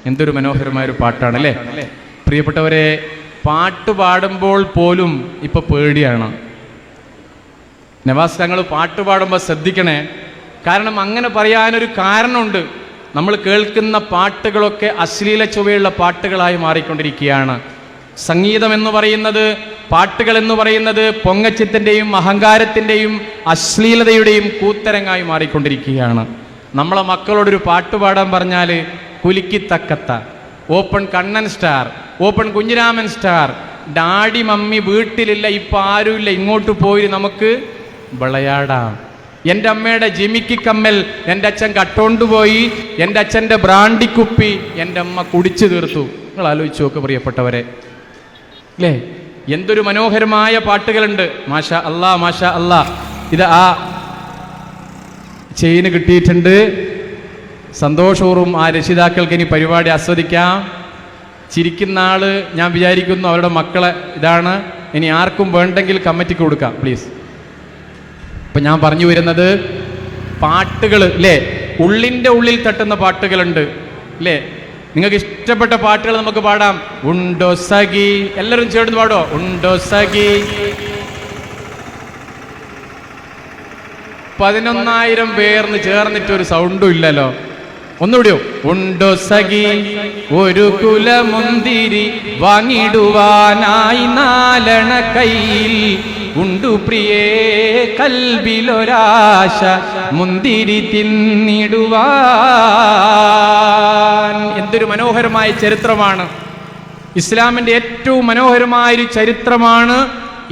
എന്തൊരു മനോഹരമായൊരു പാട്ടാണ് അല്ലേ? പ്രിയപ്പെട്ടവരെ, പാട്ട് പാടുമ്പോൾ പോലും ഇപ്പൊ പേടിയാണ്. നവാസ് തങ്ങൾ പാട്ട് പാടുമ്പോൾ ശ്രദ്ധിക്കണേ. കാരണം അങ്ങനെ പറയാനൊരു കാരണമുണ്ട്. നമ്മൾ കേൾക്കുന്ന പാട്ടുകളൊക്കെ അശ്ലീല ചുവയുള്ള പാട്ടുകളായി മാറിക്കൊണ്ടിരിക്കുകയാണ്. സംഗീതം എന്ന് പറയുന്നത്, പാട്ടുകൾ എന്ന് പറയുന്നത് പൊങ്ങച്ചത്തിൻ്റെയും അഹങ്കാരത്തിൻ്റെയും അശ്ലീലതയുടെയും കൂത്തരങ്ങായി മാറിക്കൊണ്ടിരിക്കുകയാണ്. നമ്മളെ മക്കളോടൊരു പാട്ട് പാടാൻ പറഞ്ഞാൽ കുലുക്കിത്തക്കത്ത, open Kannan star, open Kunhiraman star, daddy mummy വീട്ടിലില്ല, ഇപ്പം ആരുമില്ല, ഇങ്ങോട്ട് പോയി നമുക്ക് വിളയാടാം. എൻ്റെ അമ്മയുടെ ജിമിക്കി കമ്മൽ എൻ്റെ അച്ഛൻ കട്ടോണ്ടുപോയി, എൻ്റെ അച്ഛൻ്റെ ബ്രാണ്ടിക്കുപ്പി എൻ്റെ അമ്മ കുടിച്ചു തീർത്തു. നിങ്ങൾ ആലോചിച്ച് നോക്ക് പ്രിയപ്പെട്ടവരെ, അല്ലേ? എന്തൊരു മനോഹരമായ പാട്ടുകളുണ്ട്. മാഷാ അല്ലാ, മാഷാ അല്ലാ. ഇത് ആ ചെയിന് കിട്ടിയിട്ടുണ്ട്. സന്തോഷപൂർവ്വം ആ രക്ഷിതാക്കൾക്ക് ഇനി പരിപാടി ആസ്വദിക്കാം. ചിരിക്കുന്ന ആള് ഞാൻ വിചാരിക്കുന്നു അവരുടെ മക്കളെ ഇതാണ്. ഇനി ആർക്കും വേണ്ടെങ്കിൽ കമ്മിറ്റിക്ക് കൊടുക്കാം പ്ലീസ്. ഇപ്പൊ ഞാൻ പറഞ്ഞു വരുന്നത് പാട്ടുകൾ അല്ലേ, ഉള്ളിൻ്റെ ഉള്ളിൽ തട്ടുന്ന പാട്ടുകളുണ്ട് അല്ലേ? നിങ്ങൾക്ക് ഇഷ്ടപ്പെട്ട പാട്ടുകൾ നമുക്ക് പാടാം. ഉണ്ടോ സഖി, എല്ലാവരും ചേർന്ന് പാടോ. ഉണ്ടോ സഖി, 11,000 പേർന്ന് ചേർന്നിട്ടൊരു സൗണ്ടും ഇല്ലല്ലോ. ഒന്നുകൂടിയോ. ഉണ്ടോ സഖി ഒരു കുലമുന്തിരി വാങ്ങിടുവാനായി 4 കയ്യിൽ, ഉണ്ടു പ്രിയേ കൽബിലൊരാശ മുന്തിരി തിന്നിടുവാൻ. എന്തൊരു മനോഹരമായ ചരിത്രമാണ്. ഇസ്ലാമിൻ്റെ ഏറ്റവും മനോഹരമായൊരു ചരിത്രമാണ്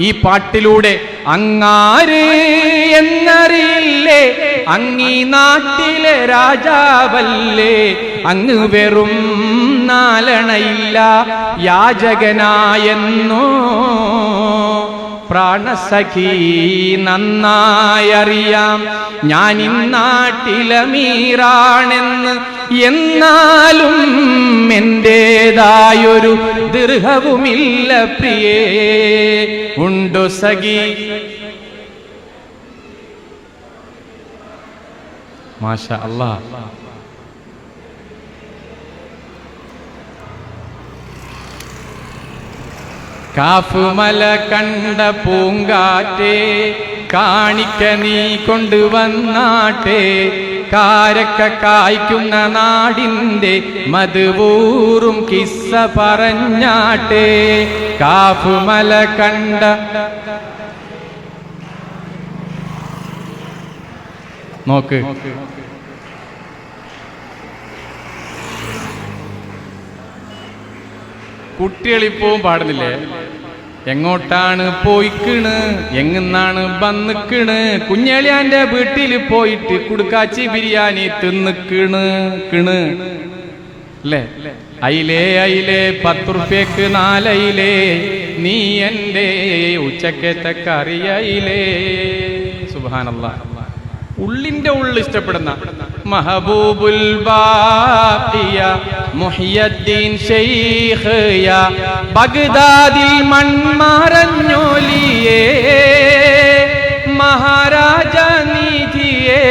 ഈ പാട്ടിലൂടെ. അങ്ങാര് എന്നറിയില്ലേ, അങ്ങീ നാട്ടിലെ രാജാവല്ലേ, അങ്ങ് വെറും 4 യാചകനായെന്നോ പ്രാണസഖി നന്നായറിയാം ഞാൻ ഇന്നാട്ടിലമീറാണെന്ന്, എന്നാലും എന്റേതായൊരു ദൃഹവുമില്ല പ്രിയേ. ഉണ്ടോ സഖി. മാഷാ അല്ലാ. കാഫുമല കണ്ട പൂങ്കാറ്റേ കാണിക്ക നീ കൊണ്ടുവന്നാട്ടെ, കാരക്ക കായ്ക്കുന്ന നാടിൻ്റെ മധുവൂറും കിസ്സ പറഞ്ഞാട്ടെ. കാഫുമല കണ്ട നോക്ക്, കുട്ടികളിപ്പോവും പാടുന്നില്ലേ? എങ്ങോട്ടാണ് പോയിക്കണ്, എങ്ങന്നാണ് വന്നിക്കണ്, കുഞ്ഞളിയാന്റെ വീട്ടിൽ പോയിട്ട് കുടുക്കാച്ചി ബിരിയാണി തിന്നിക്കണ് കിണ് അല്ലേ? അയിലേ അയിലേ 10 റുപ്യക്ക് 4 അയിലേ, നീ എൻ്റെ ഉച്ചക്കത്തെ കറിയയിലേ. സുബ്ഹാനല്ലാഹ്. ഉള്ളിൻ്റെ ഉള്ളിൽ ഇഷ്ടപ്പെടുന്ന മഹബൂബുൽ ബാഖിയ മുഹിയദ്ദീൻ ശൈഖ് യാ ബഗ്ദാദിൽ മൺമറഞ്ഞോലിയേ, മഹാരാജ നിധിയേ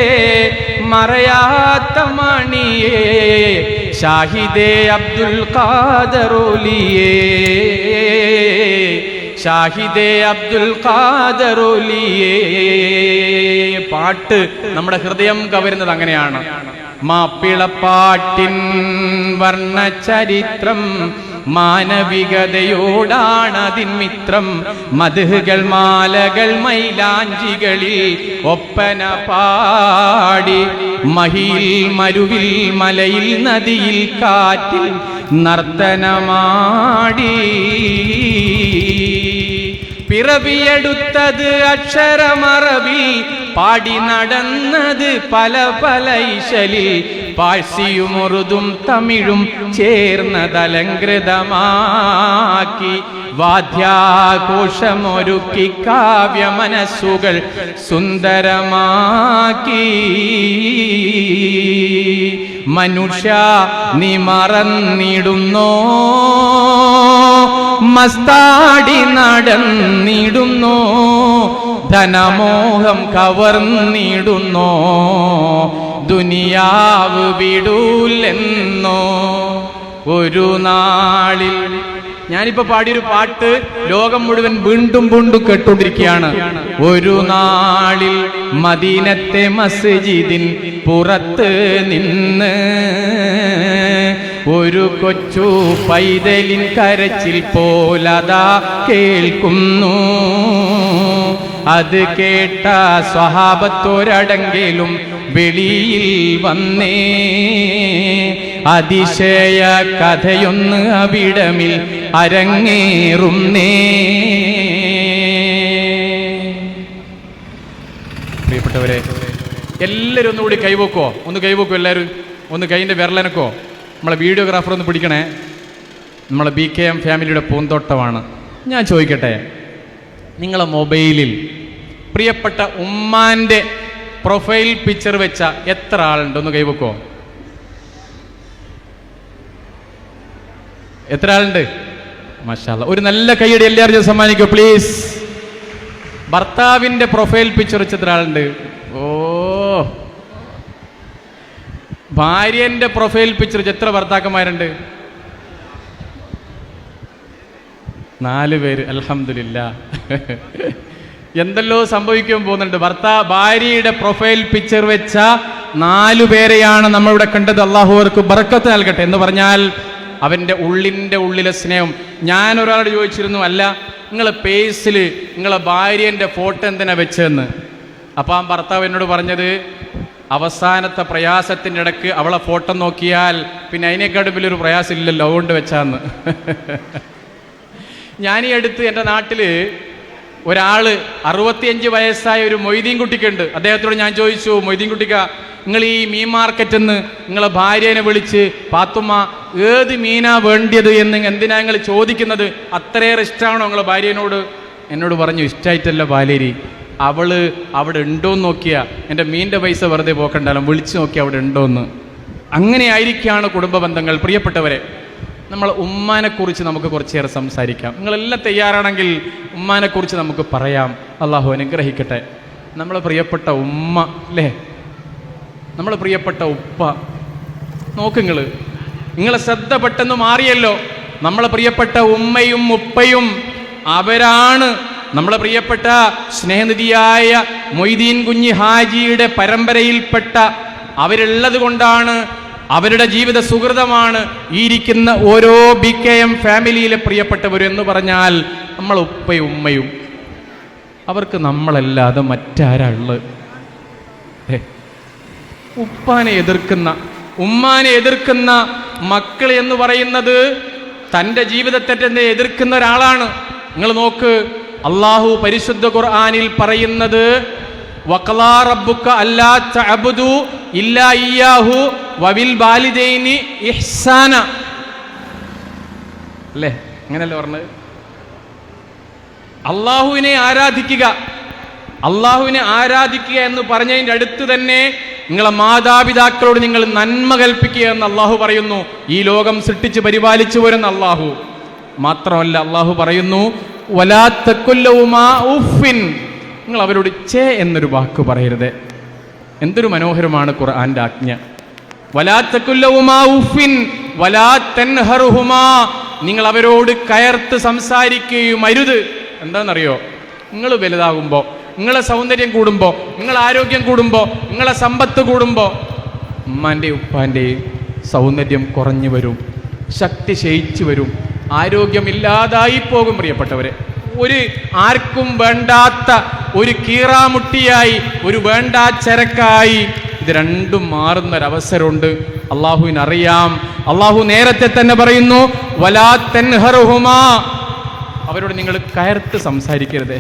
മറയാത്ത മണിയേ, ഷാഹിദേ അബ്ദുൽ ഖാദറോലിയേ, ഷാഹിദേ അബ്ദുൽ ഖാദറോലിയേ. പാട്ട് നമ്മുടെ ഹൃദയം കവരുന്നത് അങ്ങനെയാണ്. മാപ്പിളപ്പാട്ടിൻ വർണ്ണചരിത്രം മാനവികതയോടാണതിൻ മിത്രം, മദ്ഹുകൾ മാലകൾ മൈലാഞ്ചികളിൽ ഒപ്പന പാടി, മഹിയിൽ മരുവിൽ മലയിൽ നദിയിൽ കാറ്റിൽ നർത്തനമാടി. പിറവിയെടുത്തത് അക്ഷരമറവിൽ, പാടി നടന്നത് പല പല ഇശലിൽ, പാഴ്സിയും ഉറുദും തമിഴും ചേർന്നതലങ്കൃതമാക്കി, വാദ്യാഘോഷമൊരുക്കി കാവ്യ മനസ്സുകൾ സുന്ദരമാക്കി. മനുഷ്യ നീ മറന്നിടുന്നോ, മസ്താടി നടന്നിടുന്നോ, ധനമോഹം കവർന്നിടുന്നോ, ദുനിയാവ് വിടൂലെന്നോ. ഒരു നാളിൽ. ഞാനിപ്പോ പാടിയൊരു പാട്ട് ലോകം മുഴുവൻ വീണ്ടും വീണ്ടും കേട്ടുകൊണ്ടിരിക്കുകയാണ്. ഒരു നാളിൽ മദീനത്തെ മസ്ജിദിൻ പുറത്ത് നിന്ന് ഒരു കൊച്ചു പൈതലിൻ കരച്ചിൽ പോലതാ കേൾക്കുന്നു. അത് കേട്ട സ്വഹാബത്തോരടങ്കലും വെളിയിൽ വന്നേ. അതിശയ കഥയൊന്ന് അവിടമിൽ അരങ്ങേറുന്നേ. പ്രിയപ്പെട്ടവരെ, എല്ലാവരും ഒന്നുകൂടി കൈവെക്കോ, ഒന്ന് കൈവെക്കോ, എല്ലാവരും ഒന്ന് കൈൻ്റെ വിരലനക്കോ. നമ്മളെ വീഡിയോഗ്രാഫർ ഒന്ന് പിടിക്കണേ. നമ്മളെ BKM ഫാമിലിയുടെ പൂന്തോട്ടമാണ്. ഞാൻ ചോദിക്കട്ടെ, നിങ്ങളെ മൊബൈലിൽ പ്രിയപ്പെട്ട ഉമ്മാൻ്റെ പ്രൊഫൈൽ പിക്ചർ വെച്ച എത്ര ആളുണ്ട്? ഒന്ന് കൈവെക്കോ. എത്ര ആളുണ്ട്? മാഷാ അല്ലാഹ്, ഒരു നല്ല കൈയ്യടി എല്ലാവരും സമ്മാനിക്കോ പ്ലീസ്. ഭർത്താവിൻ്റെ പ്രൊഫൈൽ പിക്ചർ വെച്ച എത്ര ആളുണ്ട്? ഓ, ഭാര്യന്റെ പ്രൊഫൈൽ പിക്ചർ എത്ര ഭർത്താക്കന്മാരുണ്ട്? 4 പേര്. അൽഹംദുലില്ലാഹ്. എന്തെല്ലോ സംഭവിക്കാൻ പോകുന്നുണ്ട്. ഭാര്യയുടെ പ്രൊഫൈൽ പിക്ചർ വെച്ച 4 പേരെയാണ് നമ്മളിവിടെ കണ്ടത്. അള്ളാഹു അവർക്ക് ബർക്കത്ത് നൽകട്ടെ. എന്ന് പറഞ്ഞാൽ അവൻ്റെ ഉള്ളിലെ സ്നേഹം. ഞാൻ ഒരാളോട് ചോദിച്ചിരുന്നു, അല്ല നിങ്ങൾ പേസിൽ നിങ്ങളെ ഭാര്യൻ്റെ ഫോട്ടോ എന്തിനാ വെച്ചതെന്ന്. അപ്പം ആ ഭർത്താവ് എന്നോട് പറഞ്ഞത്, അവസാനത്തെ പ്രയാസത്തിൻ്റെ ഇടയ്ക്ക് അവളെ ഫോട്ടോ നോക്കിയാൽ പിന്നെ അതിനേക്കാളും വലിയൊരു പ്രയാസം ഇല്ലല്ലോ, അതുകൊണ്ട് വെച്ചാന്ന്. ഞാൻ ഈ അടുത്ത് എൻ്റെ നാട്ടിൽ ഒരാൾ 65 വയസ്സായ ഒരു മൊയ്തീൻ കുട്ടിക്കുണ്ട്. അദ്ദേഹത്തോട് ഞാൻ ചോദിച്ചു, മൊയ്തീൻ കുട്ടിക്ക, നിങ്ങൾ ഈ മീൻ മാർക്കറ്റിൽ നിന്ന് നിങ്ങളെ ഭാര്യനെ വിളിച്ച് പാത്തുമ്മ ഏത് മീനാ വേണ്ടിയത് എന്ന് എന്തിനാ നിങ്ങൾ ചോദിക്കുന്നത്? അത്രയേറെ ഇഷ്ടമാണോ നിങ്ങളെ ഭാര്യനോട്? എന്നോട് പറഞ്ഞു, ഇഷ്ടമായിട്ടല്ല പാലേരി, അവള് അവിടെ ഉണ്ടോയെന്ന് നോക്കിയാൽ എൻ്റെ മീൻ്റെ പൈസ വെറുതെ പോക്കണ്ടല്ലോ, വിളിച്ചു നോക്കിയാൽ അവിടെ ഉണ്ടോയെന്ന്. അങ്ങനെ ആയിരിക്കുകയാണ് കുടുംബ ബന്ധങ്ങൾ. പ്രിയപ്പെട്ടവരെ, നമ്മൾ ഉമ്മാനെക്കുറിച്ച് നമുക്ക് കുറച്ചേറെ സംസാരിക്കാം. നിങ്ങളെല്ലാം തയ്യാറാണെങ്കിൽ ഉമ്മാനെക്കുറിച്ച് നമുക്ക് പറയാം. അള്ളാഹു അനുഗ്രഹിക്കട്ടെ. നമ്മളെ പ്രിയപ്പെട്ട ഉമ്മ അല്ലേ, നമ്മളെ പ്രിയപ്പെട്ട ഉപ്പ. നോക്കുങ്ങൾ, നിങ്ങളെ ശ്രദ്ധ പെട്ടെന്ന് മാറിയല്ലോ. നമ്മളെ പ്രിയപ്പെട്ട ഉമ്മയും ഉപ്പയും അവരാണ് നമ്മളെ പ്രിയപ്പെട്ട സ്നേഹനിധിയായ മൊയ്തീൻ കുഞ്ഞി ഹാജിയുടെ പരമ്പരയിൽപ്പെട്ട അവരുള്ളത് കൊണ്ടാണ്, അവരുടെ ജീവിത സുഹൃതമാണ് ഈ ഇരിക്കുന്ന ഓരോ BKM ഫാമിലിയിലെ പ്രിയപ്പെട്ടവരും എന്ന് പറഞ്ഞാൽ നമ്മൾ ഉപ്പയും ഉമ്മയും. അവർക്ക് നമ്മളല്ലാതെ മറ്റാരാ ഉള്ളത്? ഉപ്പാനെ എതിർക്കുന്ന ഉമ്മാനെ എതിർക്കുന്ന മക്കൾ എന്ന് പറയുന്നത് തൻ്റെ ജീവിതത്തെ തന്നെ എതിർക്കുന്ന ഒരാളാണ്. നിങ്ങൾ നോക്ക്, അള്ളാഹു പരിശുദ്ധ ഖുർആനിൽ പറയുന്നത്, വഖലാ റബ്ബുക അല്ലാ തഅബുദു ഇല്ലാ ഇയ്യാഹു വബിൽ വാലിദൈനി ഇഹ്സാന. അല്ലേ, അങ്ങനെയല്ലേ പറഞ്ഞത്? അള്ളാഹുവിനെ ആരാധിക്കുക, അള്ളാഹുവിനെ ആരാധിക്കുക എന്ന് പറഞ്ഞതിൻ്റെ അടുത്ത് തന്നെ നിങ്ങളെ മാതാപിതാക്കളോട് നിങ്ങൾ നന്മ കൽപ്പിക്കുക എന്ന് അള്ളാഹു പറയുന്നു. ഈ ലോകം സൃഷ്ടിച്ച് പരിപാലിച്ചു വരുന്ന അള്ളാഹു മാത്രമല്ല, അള്ളാഹു പറയുന്നു, വലാ തഖുല്ലഹുമാ ഉഫിൻ, നിങ്ങൾ അവരോട് ചേ എന്നൊരു വാക്ക് പറയരുത്. എന്തൊരു മനോഹരമാണ് ഖുർആന്റെ ആജ്ഞ. വലാ തഖുല്ലഹുമാ ഉഫിൻ വലാ തൻഹറുഹുമാ, നിങ്ങൾ അവരോട് കയർത്ത് സംസാരിക്കുകയും അരുത്. എന്താണെന്നറിയോ? നിങ്ങൾ വലുതാകുമ്പോൾ, നിങ്ങളെ സൗന്ദര്യം കൂടുമ്പോൾ, നിങ്ങളെ ആരോഗ്യം കൂടുമ്പോൾ, നിങ്ങളെ സമ്പത്ത് കൂടുമ്പോൾ ഉമ്മാൻ്റെയും ഉപ്പാൻ്റെയും സൗന്ദര്യം കുറഞ്ഞു വരും, ശക്തി ക്ഷയിച്ചു വരും, ആരോഗ്യമില്ലാതായി പോകും. പ്രിയപ്പെട്ടവരെ, ഒരു ആർക്കും വേണ്ടാത്ത ഒരു കീറാമുട്ടിയായി, ഒരു വേണ്ടാ ചരക്കായി ഇത് രണ്ടും മാറുന്നൊരവസരമുണ്ട്. അള്ളാഹുവിനറിയാം. അള്ളാഹു നേരത്തെ തന്നെ പറയുന്നു, വലാ തൻഹറുഹുമാ, അവരോട് നിങ്ങൾ കയർത്ത് സംസാരിക്കരുത്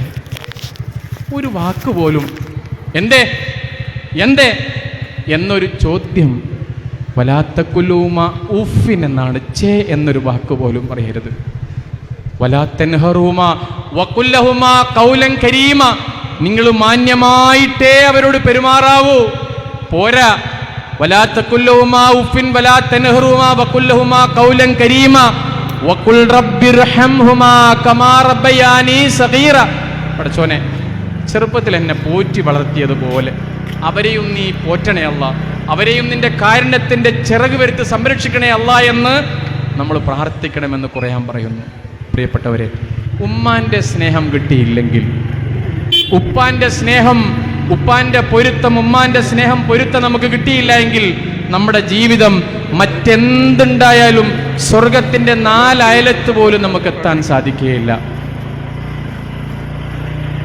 ഒരു വാക്ക് പോലും. എന്തേ എന്തേ എന്നൊരു ചോദ്യം. വലാ തഖുല്ലൂമാ ഉഫിൻ എന്നാണ്, ചേ എന്നൊരു വാക്ക് പോലും പറയരുത്. വലാ തൻഹറുഹുമാ വഖുല്ലഹുമാ ഖൗലൻ കരീമ, നിങ്ങൾ മാന്യമായിട്ടേ അവരോട് പെരുമാറാവൂ. പോരാ, വലാ തഖുല്ലഹുമാ ഉഫിൻ വലാ തൻഹറുഹുമാ വഖുല്ലഹുമാ ഖൗലൻ കരീമ വഖുൽ റബ്ബിർഹംഹുമാ കമാ റബ്ബയാനി സഗീറ. പടച്ചോനെ, ചെറുപ്പത്തിൽ എന്നെ പോറ്റി വളർത്തിയതുപോലെ അവരെയും നീ പോറ്റണേ അല്ലാ, അവരെയും നിന്റെ കാരുണ്യത്തിൻ്റെ ചിറക് വരുത്തി സംരക്ഷിക്കണേ അല്ലാ എന്ന് നമ്മൾ പ്രാർത്ഥിക്കണമെന്ന് ഖുർആൻ പറയുന്നു. പ്രിയപ്പെട്ടവരെ, ഉമ്മാൻ്റെ സ്നേഹം കിട്ടിയില്ലെങ്കിൽ, ഉപ്പാൻ്റെ സ്നേഹം, ഉപ്പാൻ്റെ പൊരുത്തം, ഉമ്മാൻ്റെ സ്നേഹം പൊരുത്തം നമുക്ക് കിട്ടിയില്ല എങ്കിൽ നമ്മുടെ ജീവിതം മറ്റെന്തുണ്ടായാലും സ്വർഗത്തിൻ്റെ 4 അയലത്ത് പോലും നമുക്ക് എത്താൻ സാധിക്കുകയില്ല.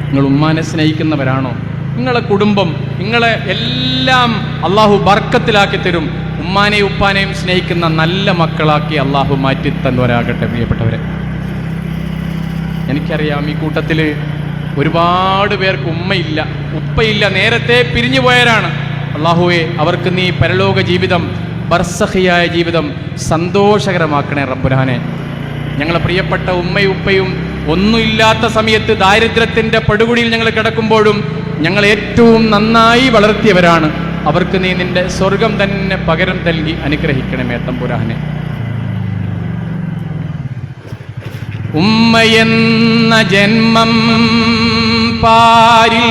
നിങ്ങൾ ഉമ്മാനെ സ്നേഹിക്കുന്നവരാണോ? നിങ്ങളെ കുടുംബം, നിങ്ങളെ എല്ലാം അള്ളാഹു ബർക്കത്തിലാക്കി തരും. ഉമ്മാനെയും ഉപ്പാനെയും സ്നേഹിക്കുന്ന നല്ല മക്കളാക്കി അള്ളാഹു മാറ്റി തന്നവരാകട്ടെ. പ്രിയപ്പെട്ടവരെ, എനിക്കറിയാം ഈ കൂട്ടത്തിൽ ഒരുപാട് പേർക്ക് ഉമ്മയില്ല, ഉപ്പയില്ല, നേരത്തെ പിരിഞ്ഞു പോയവരാണ്. അള്ളാഹുവേ, അവർക്ക് നീ പരലോക ജീവിതം, ബർസഖിയായ ജീവിതം സന്തോഷകരമാക്കണേ റബ്ബുരാനെ. ഞങ്ങളെ പ്രിയപ്പെട്ട ഉമ്മയും ഉപ്പയും ഒന്നുമില്ലാത്ത സമയത്ത് ദാരിദ്ര്യത്തിൻ്റെ പടുകുടിയിൽ ഞങ്ങൾ കിടക്കുമ്പോഴും ഞങ്ങൾ ഏറ്റവും നന്നായി വളർത്തിയവരാണ്. അവർക്ക് നീ നിന്റെ സ്വർഗം തന്നെ പകരം നൽകി അനുഗ്രഹിക്കണമേ തമ്പുരാനെ. ഉമ്മയെന്ന ജന്മം പാരിൽ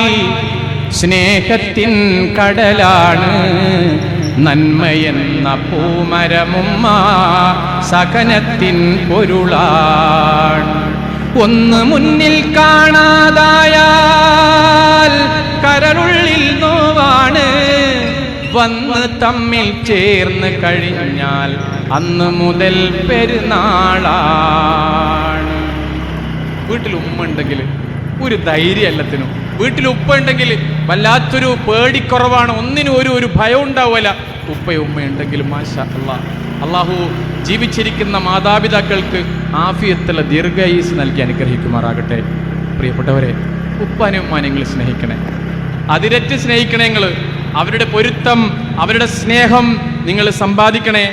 സ്നേഹത്തിൻ കടലാണ്, നന്മയെന്ന പൂമരമുമ്മ സകനത്തിൻ പൊരുളാണ്. ഒന്ന് മുന്നിൽ കാണാതായാൽ കരളുള്ളിൽ നോവാണ്, വന്ന് തമ്മിൽ ചേർന്ന് കഴിഞ്ഞാൽ അന്ന് മുതൽ പെരുന്നാളാണ്. വീട്ടിൽ ഉമ്മ ഉണ്ടെങ്കിൽ ഒരു ധൈര്യം എല്ലാത്തിനും. വീട്ടിൽ ഉപ്പ ഉണ്ടെങ്കിൽ വല്ലാത്തൊരു പേടിക്കുറവാണ്, ഒന്നിനും ഒരു ഭയം ഉണ്ടാവില്ല. ഉപ്പയും ഉമ്മയുണ്ടെങ്കിലും മാഷാ അല്ലാഹ്, അള്ളാഹു ജീവിച്ചിരിക്കുന്ന മാതാപിതാക്കൾക്ക് ആഫിയത്തുള്ള ദീർഘായുസ് നൽകി അനുഗ്രഹിക്കുമാറാകട്ടെ. പ്രിയപ്പെട്ടവരെ, ഉപ്പാനും ഉമ്മാനെ നിങ്ങൾ സ്നേഹിക്കണേ, അതിരറ്റ് സ്നേഹിക്കണേ. നിങ്ങൾ അവരുടെ പൊരുത്തം, അവരുടെ സ്നേഹം നിങ്ങൾ സമ്പാദിക്കണേ.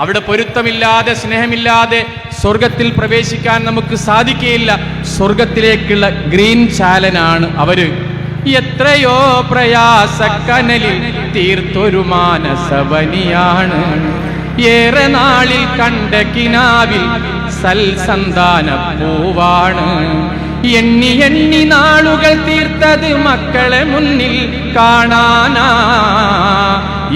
അവിടെ പൊരുത്തമില്ലാതെ, സ്നേഹമില്ലാതെ സ്വർഗത്തിൽ പ്രവേശിക്കാൻ നമുക്ക് സാധിക്കുകയില്ല. സ്വർഗത്തിലേക്കുള്ള ഗ്രീൻ ചാലനാണ് അവര്. എത്രയോ പ്രയാസക്കനലിൽ തീർത്തൊരു മാനസവനിയാണ്, ഏറെ നാളിൽ കണ്ട കിനാവിൽ സൽസന്താന പൂവാണ്. എണ്ണി എണ്ണി നാളുകൾ തീർത്തത് മക്കളെ മുന്നിൽ കാണാനാ,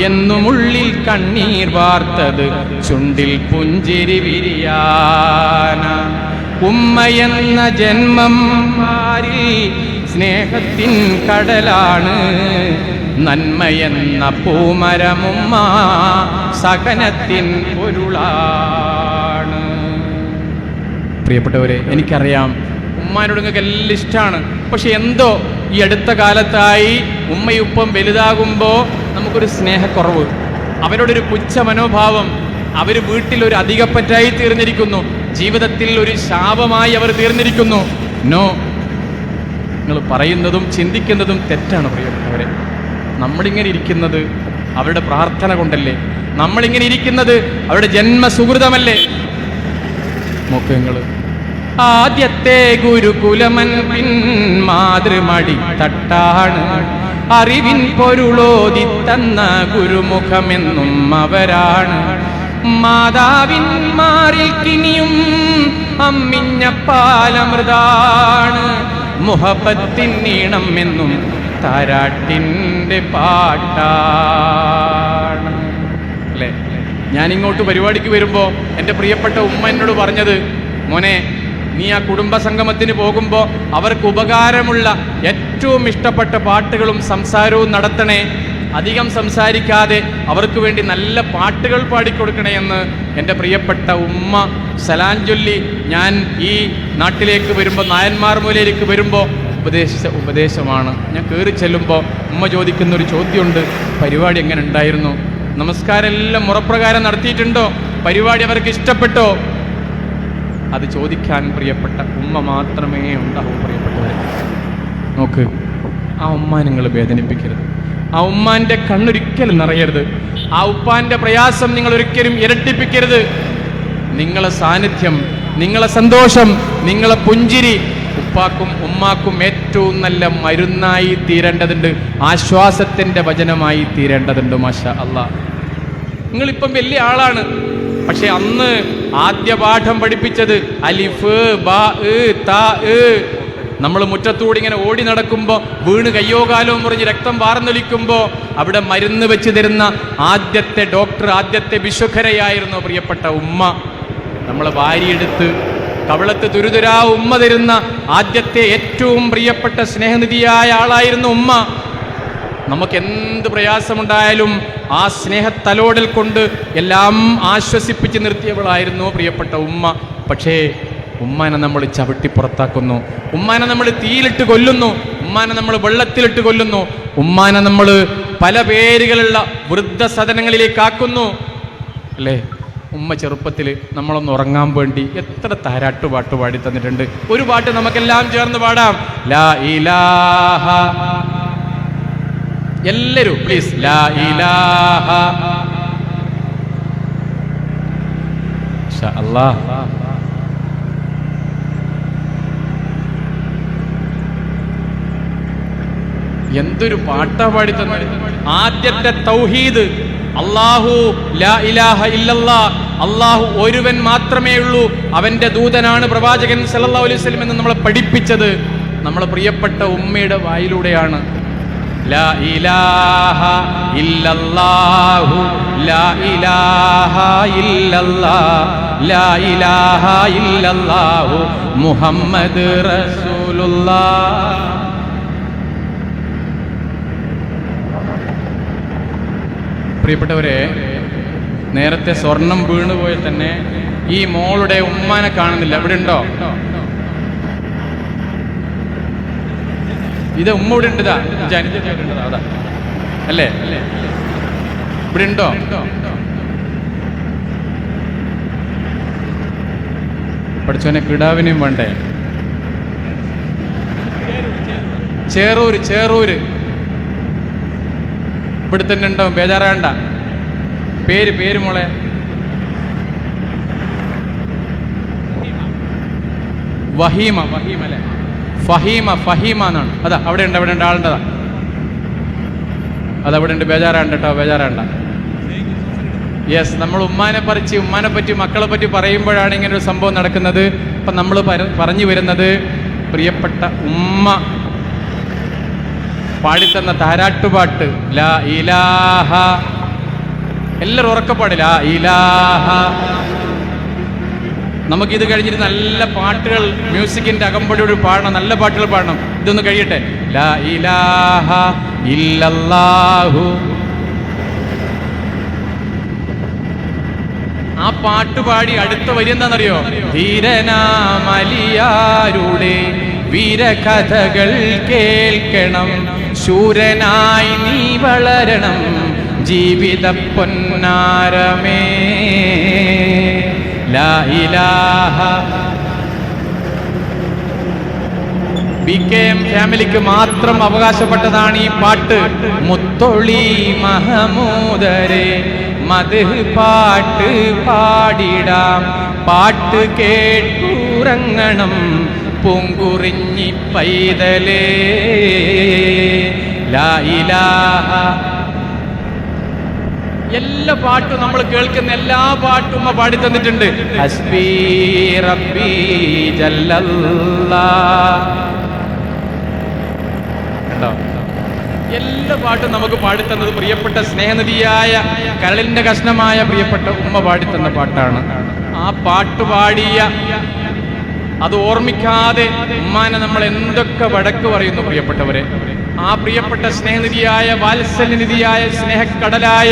എന്നുമുള്ളിൽ കണ്ണീർ വാർത്തത് ചുണ്ടിൽ പുഞ്ചിരി വിരിയാന. ഉമ്മയെന്ന ജന്മം പാരിൽ സ്നേഹത്തിൻ കടലാണ്, നന്മയെന്ന പൂമരമുമ്മ സകനത്തിൻ പൊരുളാണ്. പ്രിയപ്പെട്ടവരെ, എനിക്കറിയാം ഉമ്മാനോട് നിങ്ങൾക്ക് എല്ലാം ഇഷ്ടമാണ്. പക്ഷെ എന്തോ ഈ അടുത്ത കാലത്തായി ഉമ്മയുപ്പം വലുതാകുമ്പോൾ നമുക്കൊരു സ്നേഹക്കുറവ്, അവരോടൊരു പുച്ഛ മനോഭാവം, അവർ വീട്ടിലൊരു അധികപ്പറ്റായി തീർന്നിരിക്കുന്നു, ജീവിതത്തിൽ ഒരു ശാപമായി അവർ തീർന്നിരിക്കുന്നു. നോ, നിങ്ങൾ പറയുന്നതും ചിന്തിക്കുന്നതും തെറ്റാണ് പ്രിയപ്പെട്ടവരെ. നമ്മളിങ്ങനെ ഇരിക്കുന്നത് അവരുടെ പ്രാർത്ഥന കൊണ്ടല്ലേ? നമ്മളിങ്ങനെ ഇരിക്കുന്നത് അവരുടെ ജന്മസുഹൃതമല്ലേ? നോക്ക് നിങ്ങൾ, ആദ്യത്തെ ഗുരുകുലമൻ പിൻ മാതൃമടി തട്ടാണ്, അറിവിൻ പൊരുളോതി തന്ന ഗുരുമുഖമെന്നും അവരാണ്. മാതാവിൻ മാറിൽ കിനിയും അമ്മിഞ്ഞ പാലമൃതാണ്, മുഹബത്തിൻ ഈണം എന്നും താരാട്ടിൻ്റെ പാട്ടാണ്. അല്ലേ? ഞാനിങ്ങോട്ട് പരിപാടിക്ക് വരുമ്പോൾ എൻ്റെ പ്രിയപ്പെട്ട ഉമ്മ എന്നോട് പറഞ്ഞത്, മോനെ, നീ ആ കുടുംബസംഗമത്തിന് പോകുമ്പോൾ അവർക്ക് ഉപകാരമുള്ള ഏറ്റവും ഇഷ്ടപ്പെട്ട പാട്ടുകളും സംസാരവും നടത്തണേ, അധികം സംസാരിക്കാതെ അവർക്ക് വേണ്ടി നല്ല പാട്ടുകൾ പാടിക്കൊടുക്കണേ എന്ന് എൻ്റെ പ്രിയപ്പെട്ട ഉമ്മ സലാം ചൊല്ലി ഞാൻ ഈ നാട്ടിലേക്ക് വരുമ്പോൾ, നായന്മാർ മൂലയിലേക്ക് വരുമ്പോൾ ഉപദേശിച്ച ഉപദേശമാണ്. ഞാൻ കയറി ചെല്ലുമ്പോൾ ഉമ്മ ചോദിക്കുന്നൊരു ചോദ്യമുണ്ട്, പരിപാടി എങ്ങനെ ഉണ്ടായിരുന്നു? നമസ്കാരം എല്ലാം മുറപ്രകാരം നടത്തിയിട്ടുണ്ടോ? പരിപാടി അവർക്ക് ഇഷ്ടപ്പെട്ടോ? അത് ചോദിക്കാൻ പ്രിയപ്പെട്ട ഉമ്മ മാത്രമേ ഉണ്ടാവൂ. പ്രിയപ്പെട്ടവരെ, നോക്ക്, ആ ഉമ്മ നിങ്ങൾ വേദനിപ്പിക്കരുത്, ആ ഉമ്മാൻ്റെ കണ്ണൊരിക്കലും നിറയരുത്, ആ ഉപ്പാൻ്റെ പ്രയാസം നിങ്ങൾ ഒരിക്കലും ഇരട്ടിപ്പിക്കരുത്. നിങ്ങളെ സാന്നിധ്യം, നിങ്ങളെ സന്തോഷം, നിങ്ങളെ പുഞ്ചിരി ഉപ്പാക്കും ഉമ്മാക്കും ഏറ്റവും നല്ല മരുന്നായി തീരേണ്ടതുണ്ട്, ആശ്വാസത്തിൻ്റെ വചനമായി തീരേണ്ടതുണ്ട്. മാഷാ അല്ലാ, നിങ്ങളിപ്പം വലിയ ആളാണ്, പക്ഷെ അന്ന് ആദ്യ പാഠം പഠിപ്പിച്ചത് അലിഫ് ബാ താ. നമ്മൾ മുറ്റത്തൂടെ ഇങ്ങനെ ഓടി നടക്കുമ്പോൾ വീണ് കയ്യോ കാലോ മുറിഞ്ഞ് രക്തം വാർന്നൊലിക്കുമ്പോൾ അവിടെ മരുന്ന് വെച്ച് തരുന്ന ആദ്യത്തെ ഡോക്ടർ, ആദ്യത്തെ വിശ്വഖരയായിരുന്നു പ്രിയപ്പെട്ട ഉമ്മ. നമ്മളെ വാരിയെടുത്ത് കവളത്ത് തുരുതുരാ ഉമ്മ തരുന്ന ആദ്യത്തെ ഏറ്റവും പ്രിയപ്പെട്ട സ്നേഹനിധിയായ ആളായിരുന്നു ഉമ്മ. നമുക്ക് എന്ത് പ്രയാസമുണ്ടായാലും ആ സ്നേഹത്തലോടൽ കൊണ്ട് എല്ലാം ആശ്വസിപ്പിച്ച് നിർത്തിയവളായിരുന്നു പ്രിയപ്പെട്ട ഉമ്മ. പക്ഷേ ഉമ്മാനെ നമ്മൾ ചവിട്ടി പുറത്താക്കുന്നു, ഉമ്മാനെ നമ്മൾ തീയിലിട്ട് കൊല്ലുന്നു, ഉമ്മാനെ നമ്മൾ വെള്ളത്തിലിട്ട് കൊല്ലുന്നു, ഉമ്മാനെ നമ്മൾ പല പേരുകളുള്ള വൃദ്ധസദനങ്ങളിലേക്ക് ആക്കുന്നു അല്ലേ. ഉമ്മ ചെറുപ്പത്തിൽ നമ്മളൊന്ന് ഉറങ്ങാൻ വേണ്ടി എത്ര താരാട്ടുപാട്ട് പാടി തന്നിട്ടുണ്ട്. ഒരു പാട്ട് നമുക്കെല്ലാം ചേർന്ന് പാടാം. ലാ ഇലാഹ, എല്ലാവരും പ്ലീസ്. ലാ ഇലാഹ അല്ലാഹ്. എന്തൊരു പാട്ടാ പാടി തന്നത്. ആദ്യത്തെ തൗഹീദ് അല്ലാഹു ലാ ഇലാഹ ഇല്ലല്ലാഹ്, അല്ലാഹു ഒരുവൻ മാത്രമേ ഉള്ളൂ, അവന്റെ ദൂതനാണ് പ്രവാചകൻ സല്ലല്ലാഹു അലൈഹി വസല്ലം എന്ന് നമ്മളെ പഠിപ്പിച്ചത് നമ്മളെ പ്രിയപ്പെട്ട ഉമ്മയുടെ വായിലൂടെയാണ്. ലാ ഇലാഹ ഇല്ലല്ലാഹു ലാ ഇലാഹ ഇല്ലല്ലാഹ് ലാ ഇലാഹ ഇല്ലല്ലാഹു മുഹമ്മദ് റസൂലുള്ളാഹ്. പ്രിയപ്പെട്ടവരെ, നേരത്തെ സ്വർണം വീണുപോയി തന്നെ ഈ മോളുടെ ഉമ്മാനെ കാണുന്നില്ല. ഇവിടെ ഉണ്ടോ? ഇത് ഉമ്മ ഇവിടെ ഉണ്ട്. അതാ അല്ലേ? ഇവിടെ ഉണ്ടോ? പഠിച്ചവനെ കിടാവിനെയും വേണ്ടേ? ചേറൂര് ഇവിടെ തന്നെ ഉണ്ടാവും, ബേജാറാണ്ട. പേര് മോളെ വഹീമ അല്ലേ? ഫഹീമ എന്നാണ്. അതാ അവിടെ ഉണ്ട് ആളുണ്ടതാ. അതവിടെ ഉണ്ട്, ബേജാറാണ്ട കേട്ടോ, ബേജാറാണ്ട. യെസ്, നമ്മൾ ഉമ്മാനെ പറ്റി മക്കളെ പറ്റി പറയുമ്പോഴാണ് ഇങ്ങനെ ഒരു സംഭവം നടക്കുന്നത്. അപ്പം നമ്മൾ പറഞ്ഞു വരുന്നത് പ്രിയപ്പെട്ട ഉമ്മ പാടിത്തന്ന താരാട്ടുപാട്ട് ലാ ഇലാഹ. എല്ലാവരും ഉറക്കപ്പാട് ലാ ഇലാഹ. നമുക്കിത് കഴിഞ്ഞിട്ട് നല്ല പാട്ടുകൾ, മ്യൂസിക്കിന്റെ അകമ്പടിയോട് പാടണം, നല്ല പാട്ടുകൾ പാടണം. ഇതൊന്ന് കഴിയട്ടെ. ലാ ഇലാഹ ഇല്ലല്ലാഹു. ആ പാട്ട് പാടി അടുത്ത വരി എന്താണെന്നറിയോ? ധീരനാമലിയാരുടെ വീരകഥകൾ കേൾക്കണം, ശൂരനായി നീ വളരണം, ജീവിത പൊന്നാരമേ. ലാ ഇലാഹ. BKM ഫാമിലിക്ക് മാത്രം അവകാശപ്പെട്ടതാണ് ഈ പാട്ട്. മുത്തൊളി മഹമൂദരെ മദ്ഹ് പാട്ട് പാടിടാം, പാട്ട് കേട്ടുറങ്ങണം പൂങ്കുറിഞ്ഞി പൈതലേ. ലാ ഇലാഹ. എല്ലാ പാട്ടും നമ്മൾ കേൾക്കുന്ന എല്ലാ പാട്ടും ഉമ്മ പാടി തന്നിട്ടുണ്ട്. ഹസ്ബി റബ്ബി ജല്ലല്ലാഹ്. കണ്ടോ? എല്ലാ പാട്ടും നമുക്ക് പാടിത്തന്നത് പ്രിയപ്പെട്ട സ്നേഹനിധിയായ കരളിന്റെ കഷ്ണമായ പ്രിയപ്പെട്ട ഉമ്മ പാടിത്തന്ന പാട്ടാണ്. ആ പാട്ട് പാടിയ അത് ഓർമ്മിക്കാതെ ഉമ്മാനെ നമ്മൾ എന്തൊക്കെ വടക്ക് പറയുന്നു പ്രിയപ്പെട്ടവരെ. ആ പ്രിയപ്പെട്ട സ്നേഹനിധിയായ വാത്സല്യനിധിയായ സ്നേഹക്കടലായ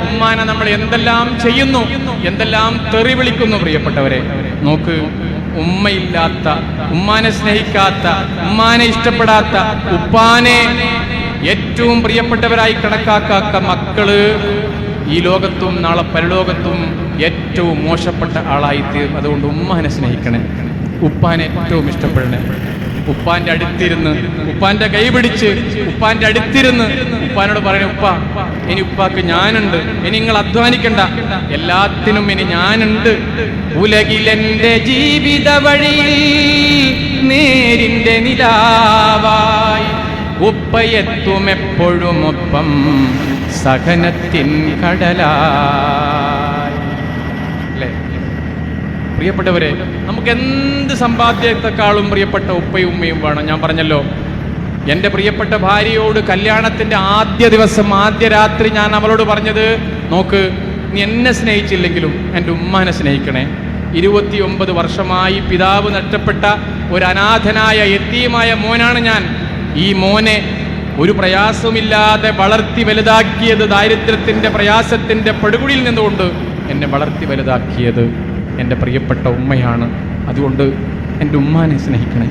ഉമ്മാനെ നമ്മൾ എന്തെല്ലാം ചെയ്യുന്നു, എന്തെല്ലാം തെറി വിളിക്കുന്നു പ്രിയപ്പെട്ടവരെ. നോക്ക്, ഉമ്മയില്ലാത്ത, ഉമ്മാനെ സ്നേഹിക്കാത്ത, ഉമ്മാനെ ഇഷ്ടപ്പെടാത്ത, ഉപ്പാനെ ഏറ്റവും പ്രിയപ്പെട്ടവരായി കണക്കാക്കാത്ത മക്കള് ഈ ലോകത്തും നാളെ പരലോകത്തും ഏറ്റവും മോശപ്പെട്ട ആളായിത്തീരും. അതുകൊണ്ട് ഉമ്മാനെ സ്നേഹിക്കണേ, ഉപ്പാനെ ഏറ്റവും ഇഷ്ടപ്പെടണേ. ഉപ്പാന്റെ അടുത്തിരുന്ന്, ഉപ്പാന്റെ കൈ പിടിച്ച് ഉപ്പാന്റെ അടുത്തിരുന്ന് ഉപ്പാനോട് പറയണേ, ഉപ്പ ഇനി ഉപ്പാക്ക് ഞാനുണ്ട്, ഇനി നിങ്ങൾ അധ്വാനിക്കണ്ട, എല്ലാത്തിനും ഇനി ഞാനുണ്ട്. ഉലകിലെന്റെ ജീവിത വഴിയിൽ നേരിന്റെ നിലാവായി ഉപ്പയെത്തും എപ്പോഴും ഒപ്പം സഹനത്തിൻ കടലായി. അല്ലേ പ്രിയപ്പെട്ടവരെ, നമുക്ക് എന്ത് സമ്പാദ്യത്തെക്കാളും പ്രിയപ്പെട്ട ഉപ്പയും ഉമ്മയും വേണം. ഞാൻ പറഞ്ഞല്ലോ, എൻ്റെ പ്രിയപ്പെട്ട ഭാര്യയോട് കല്യാണത്തിൻ്റെ ആദ്യ ദിവസം, ആദ്യ രാത്രി ഞാൻ അവളോട് പറഞ്ഞത്, നോക്ക്, നീ എന്നെ സ്നേഹിച്ചില്ലെങ്കിലും എൻ്റെ ഉമ്മാനെ സ്നേഹിക്കണേ. 29 വർഷമായി പിതാവ് നഷ്ടപ്പെട്ട ഒരു അനാഥനായ യതീമായ മോനാണ് ഞാൻ. ഈ മോനെ ഒരു പ്രയാസമില്ലാതെ വളർത്തി വലുതാക്കിയത്, ദാരിദ്ര്യത്തിൻ്റെ പ്രയാസത്തിൻ്റെ പടുകുടിയിൽ നിന്നുകൊണ്ട് എന്നെ വളർത്തി വലുതാക്കിയത് എൻ്റെ പ്രിയപ്പെട്ട ഉമ്മയാണ്. അതുകൊണ്ട് എൻ്റെ ഉമ്മാനെ സ്നേഹിക്കണേ.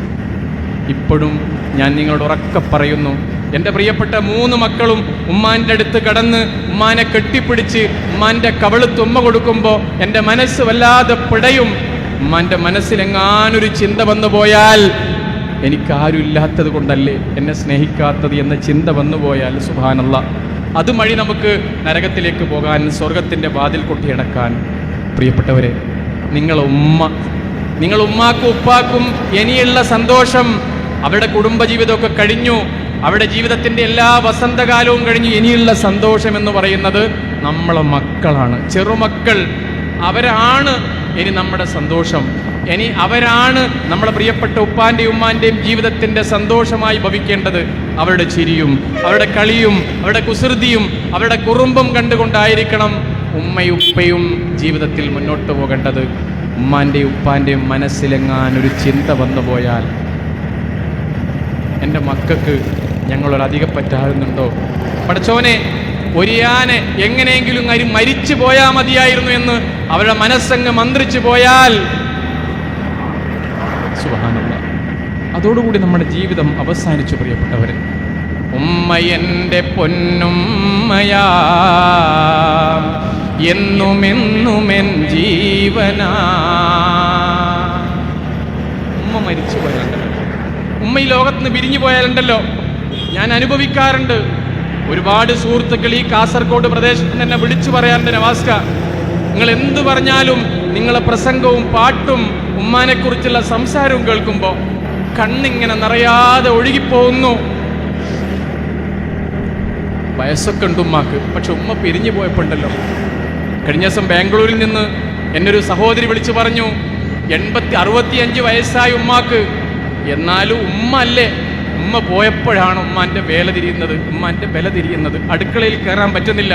ഇപ്പോഴും ഞാൻ നിങ്ങളോട് ഉറക്കെ പറയുന്നു, എൻ്റെ പ്രിയപ്പെട്ട 3 മക്കളും ഉമ്മാൻ്റെ അടുത്ത് കടന്ന് ഉമ്മാനെ കെട്ടിപ്പിടിച്ച് ഉമ്മാൻ്റെ കവിളത്ത് ഉമ്മ കൊടുക്കുമ്പോൾ എൻ്റെ മനസ്സ് വല്ലാതെ പിടയും. ഉമ്മാൻ്റെ മനസ്സിലെങ്ങാനൊരു ചിന്ത വന്നു പോയാൽ എനിക്കാരുമില്ലാത്തത് കൊണ്ടല്ലേ എന്നെ സ്നേഹിക്കാത്തത് എന്ന ചിന്ത വന്നു പോയാൽ സുബ്ഹാനല്ലാഹ്, അതുവഴി നമുക്ക് നരകത്തിലേക്ക് പോകാൻ, സ്വർഗത്തിൻ്റെ വാതിൽ കൊട്ടിയടക്കാൻ. പ്രിയപ്പെട്ടവരെ, നിങ്ങൾ ഉമ്മാക്കും ഉപ്പാക്കും ഇനിയുള്ള സന്തോഷം, അവരുടെ കുടുംബജീവിതമൊക്കെ കഴിഞ്ഞു, അവരുടെ ജീവിതത്തിൻ്റെ എല്ലാ വസന്തകാലവും കഴിഞ്ഞു. ഇനിയുള്ള സന്തോഷം എന്ന് പറയുന്നത് നമ്മളെ മക്കളാണ്, ചെറുമക്കൾ. അവരാണ് ഇനി നമ്മുടെ സന്തോഷം. ഇനി അവരാണ് നമ്മുടെ പ്രിയപ്പെട്ട ഉപ്പാൻ്റെയും ഉമ്മാൻ്റെയും ജീവിതത്തിൻ്റെ സന്തോഷമായി ഭവിക്കേണ്ടത്. അവരുടെ ചിരിയും അവരുടെ കളിയും അവരുടെ കുസൃതിയും അവരുടെ കുറുമ്പും കണ്ടുകൊണ്ടായിരിക്കണം ഉമ്മയും ഉപ്പയും ജീവിതത്തിൽ മുന്നോട്ട് പോകേണ്ടത്. ഉമ്മാൻ്റെയും ഉപ്പാൻ്റെയും മനസ്സിലെങ്ങാനൊരു ചിന്ത വന്നു പോയാൽ, എൻ്റെ മക്കൾക്ക് ഞങ്ങളൊരധികപ്പറ്റാകുന്നുണ്ടോ, പടച്ചോനെ ഒരിയാനെ എങ്ങനെയെങ്കിലും മരിച്ചു പോയാൽ മതിയായിരുന്നു എന്ന് അവരുടെ മനസ്സങ്ങ് മന്ത്രിച്ചു പോയാൽ സുബ്ഹാനല്ലാഹ്, അതോടുകൂടി നമ്മുടെ ജീവിതം അവസാനിച്ചു. പ്രിയപ്പെട്ടവരെ, ഉമ്മ എൻ്റെ പൊന്നുമ്മയാ, എന്നുമെന്നുമെൻ ജീവനാ. ഉമ്മ മരിച്ചു പോയാലുണ്ടല്ലോ, ഉമ്മ ഈ ലോകത്ത് നിന്ന് പിരിഞ്ഞു പോയാലുണ്ടല്ലോ, ഞാൻ അനുഭവിക്കാറുണ്ട്. ഒരുപാട് സുഹൃത്തുക്കൾ ഈ കാസർഗോഡ് പ്രദേശത്ത് തന്നെ വിളിച്ചു പറയാറുണ്ട്, നവാസ്ക, നിങ്ങൾ എന്തു പറഞ്ഞാലും നിങ്ങളെ പ്രസംഗവും പാട്ടും ഉമ്മാനെക്കുറിച്ചുള്ള സംസാരവും കേൾക്കുമ്പോൾ കണ്ണിങ്ങനെ നിറയാതെ ഒഴുകിപ്പോകുന്നു. വയസ്സൊക്കെ ഉണ്ട് ഉമ്മാക്ക്, പക്ഷെ ഉമ്മ പിരിഞ്ഞു പോയപ്പോണ്ടല്ലോ. കഴിഞ്ഞ ദിവസം ബാംഗ്ലൂരിൽ നിന്ന് എന്നൊരു സഹോദരി വിളിച്ചു പറഞ്ഞു, 65 വയസ്സായി ഉമ്മാക്ക്, എന്നാലും ഉമ്മ അല്ലേ, ഉമ്മ പോയപ്പോഴാണ് ഉമ്മാൻ്റെ വില തിരിയുന്നത്. അടുക്കളയിൽ കയറാൻ പറ്റുന്നില്ല.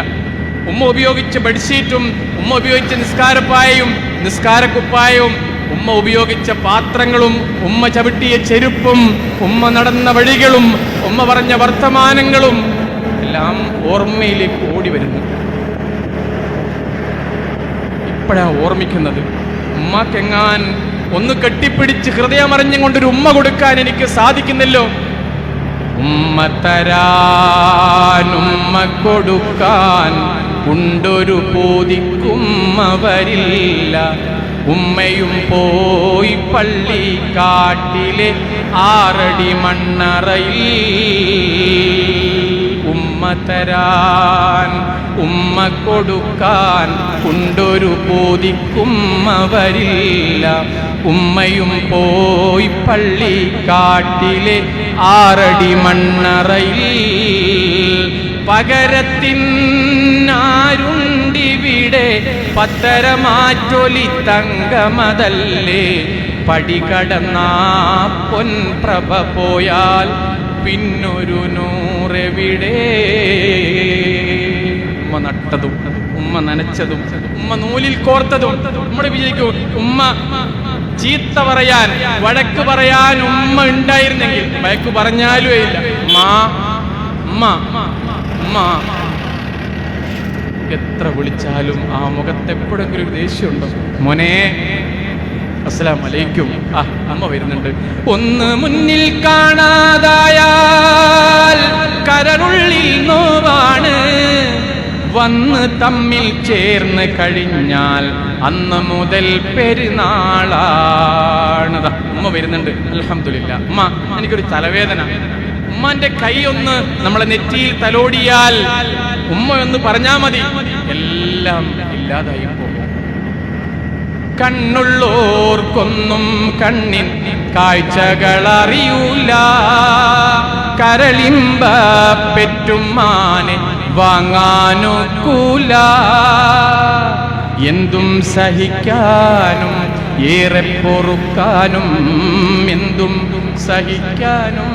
ഉമ്മ ഉപയോഗിച്ച ബെഡ്ഷീറ്റും ഉമ്മ ഉപയോഗിച്ച നിസ്കാരപ്പായയും നിസ്കാരക്കുപ്പായവും ഉമ്മ ഉപയോഗിച്ച പാത്രങ്ങളും ഉമ്മ ചവിട്ടിയ ചെരുപ്പും ഉമ്മ നടന്ന വഴികളും ഉമ്മ പറഞ്ഞ വർത്തമാനങ്ങളും എല്ലാം ഓർമ്മയിലേക്ക് ഓടി വരുന്നു. ഇപ്പോഴാണ് ഓർമ്മിക്കുന്നത്, ഉമ്മക്കെങ്ങാൻ ഒന്ന് കെട്ടിപ്പിടിച്ച് ഹൃദയമറിഞ്ഞുകൊണ്ടൊരു ഉമ്മ കൊടുക്കാൻ എനിക്ക് സാധിക്കുന്നില്ലോ. ഉമ്മ തരാൻ ഉമ്മ കൊടുക്കാൻ ഉണ്ടൊരു പൂതിക്കുമ്മ വരില്ല. ഉമ്മയും പോയി പള്ളിക്കാട്ടിലെ 6 അടി മണ്ണറയിൽ. ഉമ്മ തരാൻ ഉമ്മ കൊടുക്കാൻ ഉണ്ടൊരു പൂതിക്കുമ്മ വരില്ല. ഉമ്മയും പോയി പള്ളിക്കാട്ടിലെ 6 അടി മണ്ണറയിൽ. പകരത്തിനാരുണ്ടിവിടെ പത്തരമാറ്റൊലി തങ്കമതല്ലേ. പടികടന്നാ പൊൻപ്രഭ പോയാൽ പിന്നൊരു നൂറെവിടെ. ഉമ്മ നട്ടതും ഉമ്മ നനച്ചതും ഉമ്മ നൂലിൽ കോർത്തതും നമ്മുടെ വിജയിക്കും. ഉമ്മ ചീത്ത പറയാൻ വഴക്ക് പറയാൻ ഉമ്മ ഉണ്ടായിരുന്നെങ്കിൽ, വഴക്ക് പറഞ്ഞാലും ഇല്ല, ഉമ്മ എത്ര വിളിച്ചാലും ആ മുഖത്ത് എപ്പോഴെങ്കിലും ഒരു ദേഷ്യമുണ്ടോ? മോനെ അസ്സലാമു അലൈക്കും, അമ്മ വരുന്നുണ്ട്. ഒന്ന് മുന്നിൽ കാണാതായാൽ കരളുള്ളിൽ നോവാണ്. വന്ന് തമ്മിൽ ചേർന്ന് കഴിഞ്ഞാൽ അന്ന് മുതൽ പെരുന്നാളാണ്. ഉമ്മ വരുന്നുണ്ട്, അൽഹംദുലില്ലാ. ഉമ്മ എനിക്കൊരു തലവേദന. ഉമ്മാന്റെ കൈ ഒന്ന് നമ്മളെ നെറ്റിയിൽ തലോടിയാൽ, ഉമ്മ എന്ന് പറഞ്ഞാ മതി, എല്ലാം ഇല്ലാതായി പോകും. കണ്ണുള്ളോർക്കൊന്നും കണ്ണിൻ കാഴ്ചകളറിയൂല. കരളിമ്പ പെറ്റുമ്മാനെ വാങ്ങാനൊക്കൂല. എന്തും സഹിക്കാനും ഏറെ പൊറുക്കാനും എന്തും സഹിക്കാനും.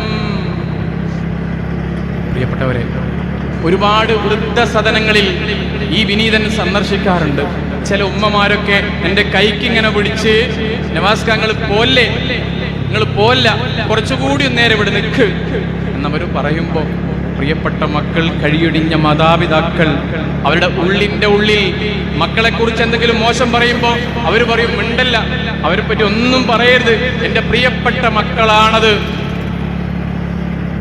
പ്രിയപ്പെട്ടവരെ, ഒരുപാട് വൃദ്ധസദനങ്ങളിൽ ഈ വിനീതൻ സന്ദർശിക്കാറുണ്ട്. ചില ഉമ്മമാരൊക്കെ എൻ്റെ കൈക്ക് ഇങ്ങനെ പിടിച്ച് നവാസ്ക നിങ്ങൾ പോല്ല കുറച്ചുകൂടി നേരം ഇവിടെ നിൽക്ക് എന്നവർ പറയുമ്പോൾ പ്രിയപ്പെട്ട മക്കൾ, കഴിയൊടിഞ്ഞ മാതാപിതാക്കൾ അവരുടെ ഉള്ളിൻ്റെ ഉള്ളിൽ മക്കളെ കുറിച്ച് എന്തെങ്കിലും മോശം പറയുമ്പോൾ അവർ പറയും മിണ്ടല്ല, അവരെ പറ്റി ഒന്നും പറയരുത്, എൻ്റെ പ്രിയപ്പെട്ട മക്കളാണത്.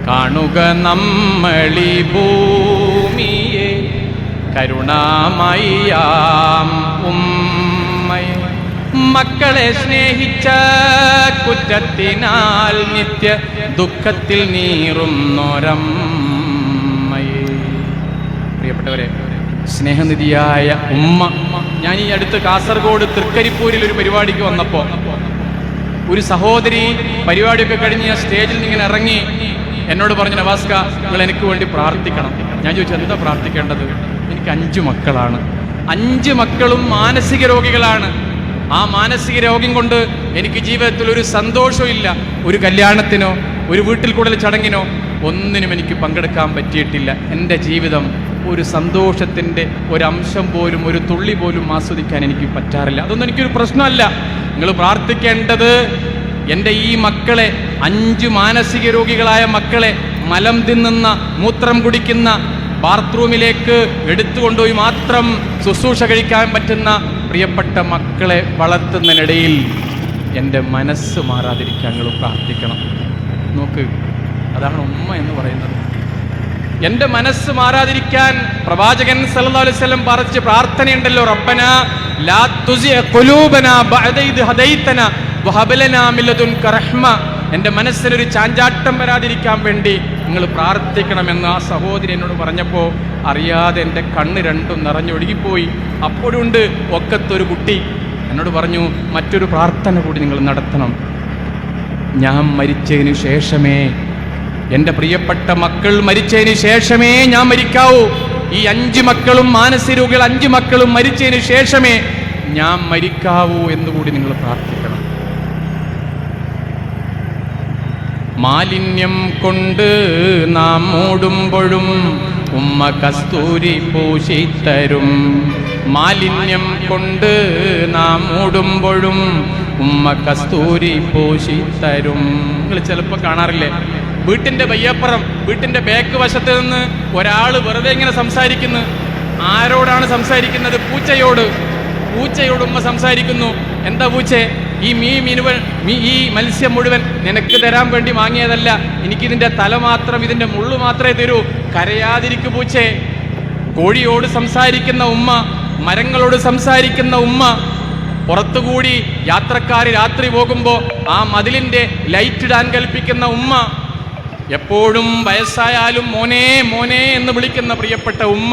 കാണുക നമ്മളീ ഭൂമിയെ കരുണാമയാം ഉമ്മയെ, മക്കളെ സ്നേഹിച്ച കുറ്റത്തിനാൽ നിത്യ ദുഃഖത്തിൽ നീറുന്നോരമ്മയെ. പ്രിയപ്പെട്ടവരെ, സ്നേഹനിധിയായ ഉമ്മ. ഞാൻ ഈ അടുത്ത് കാസർഗോഡ് തൃക്കരിപ്പൂരിൽ ഒരു പരിപാടിക്ക് വന്നപ്പോൾ ഒരു സഹോദരി പരിപാടിയൊക്കെ കഴിഞ്ഞ് ഞാൻ സ്റ്റേജിൽ നിന്ന് ഇങ്ങനെ ഇറങ്ങി എന്നോട് പറഞ്ഞു, നവാസ്ക നിങ്ങൾ എനിക്ക് വേണ്ടി പ്രാർത്ഥിക്കണം. ഞാൻ ചോദിച്ചു, എന്താ പ്രാർത്ഥിക്കേണ്ടത്? എനിക്ക് 5 മക്കളാണ്, 5 മക്കളും മാനസിക രോഗികളാണ്. ആ മാനസിക രോഗം കൊണ്ട് എനിക്ക് ജീവിതത്തിൽ ഒരു സന്തോഷവും ഇല്ല. ഒരു കല്യാണത്തിനോ ഒരു വീട്ടിൽ കൂടൽ ചടങ്ങിനോ ഒന്നിനും എനിക്ക് പങ്കെടുക്കാൻ പറ്റിയിട്ടില്ല. എൻ്റെ ജീവിതം ഒരു സന്തോഷത്തിൻ്റെ ഒരംശം പോലും, ഒരു തുള്ളി പോലും ആസ്വദിക്കാൻ എനിക്ക് പറ്റാറില്ല. അതൊന്നും എനിക്കൊരു പ്രശ്നമല്ല. നിങ്ങൾ പ്രാർത്ഥിക്കേണ്ടത് എൻ്റെ ഈ മക്കളെ, 5 മാനസിക രോഗികളായ മക്കളെ, മലം തിന്നുന്ന, മൂത്രം കുടിക്കുന്ന, ബാത്റൂമിലേക്ക് എടുത്തുകൊണ്ടുപോയി മാത്രം ശുശ്രൂഷ കഴിക്കാൻ പറ്റുന്ന പ്രിയപ്പെട്ട മക്കളെ വളർത്തുന്നതിനിടയിൽ എൻ്റെ മനസ്സ് മാറാതിരിക്കാൻ നിങ്ങൾ പ്രാർത്ഥിക്കണം. നോക്ക്, അതാണ് ഉമ്മ എന്ന് പറയുന്നത്. എൻ്റെ മനസ്സ് മാറാതിരിക്കാൻ പ്രവാചകൻ സല്ലല്ലാഹു അലൈഹി വസല്ലം പറഞ്ഞ പ്രാർത്ഥനയുണ്ടല്ലോ, റബ്ബനാ ലാ തുസിഅ ഖുലൂബനാ ബഅദ ഇദ് ഹദൈതനാ വഹബ് ലനാ മിൻ ലദുൻക റഹ്മ. എൻ്റെ മനസ്സിനൊരു ചാഞ്ചാട്ടം വരാതിരിക്കാൻ വേണ്ടി നിങ്ങൾ പ്രാർത്ഥിക്കണമെന്ന് ആ സഹോദരി എന്നോട് പറഞ്ഞപ്പോൾ അറിയാതെ എൻ്റെ കണ്ണ് രണ്ടും നിറഞ്ഞൊഴുകിപ്പോയി. അപ്പോഴുണ്ട് ഒക്കത്തൊരു കുട്ടി എന്നോട് പറഞ്ഞു, മറ്റൊരു പ്രാർത്ഥന കൂടി നിങ്ങൾ നടത്തണം. ഞാൻ മരിച്ചതിന് ശേഷമേ, എൻ്റെ പ്രിയപ്പെട്ട മക്കൾ മരിച്ചതിന് ശേഷമേ ഞാൻ മരിക്കാവൂ. ഈ 5 മക്കളും മാനസിക രോഗികൾ 5 മക്കളും മരിച്ചതിന് ശേഷമേ ഞാൻ മരിക്കാവൂ എന്നുകൂടി നിങ്ങൾ പ്രാർത്ഥിക്കണം. മാലിന്യം കൊണ്ട് നാം മൂടുമ്പോഴും ഉമ്മ കസ്തൂരി പൂശിത്തരും. മാലിന്യം കൊണ്ട് നാം മൂടുമ്പോഴും ഉമ്മ കസ്തൂരി പൂശിത്തരും. നിങ്ങൾ ചിലപ്പോൾ കാണാറില്ലേ, വീട്ടിൻ്റെ വയ്യപ്പുറം, വീട്ടിൻ്റെ ബാക്ക് വശത്ത് നിന്ന് ഒരാൾ വെറുതെ ഇങ്ങനെ സംസാരിക്കുന്നു. ആരോടാണ് സംസാരിക്കുന്നത്? പൂച്ചയോട്. പൂച്ചയോട് ഉമ്മ സംസാരിക്കുന്നു. എന്താ പൂച്ചേ, ഈ ഈ മത്സ്യം മുഴുവൻ നിനക്ക് തരാൻ വേണ്ടി വാങ്ങിയതല്ല, എനിക്കിതിൻ്റെ തല മാത്രം, ഇതിൻ്റെ മുള്ളു മാത്രമേ തരൂ, കരയാതിരിക്കു പൂച്ചേ. കോഴിയോട് സംസാരിക്കുന്ന ഉമ്മ, മരങ്ങളോട് സംസാരിക്കുന്ന ഉമ്മ, പുറത്തുകൂടി യാത്രക്കാർ രാത്രി പോകുമ്പോൾ ആ മതിലിൻ്റെ ലൈറ്റ് ഇടാൻ കൽപ്പിക്കുന്ന ഉമ്മ, എപ്പോഴും വയസ്സായാലും മോനെ മോനെ എന്ന് വിളിക്കുന്ന പ്രിയപ്പെട്ട ഉമ്മ.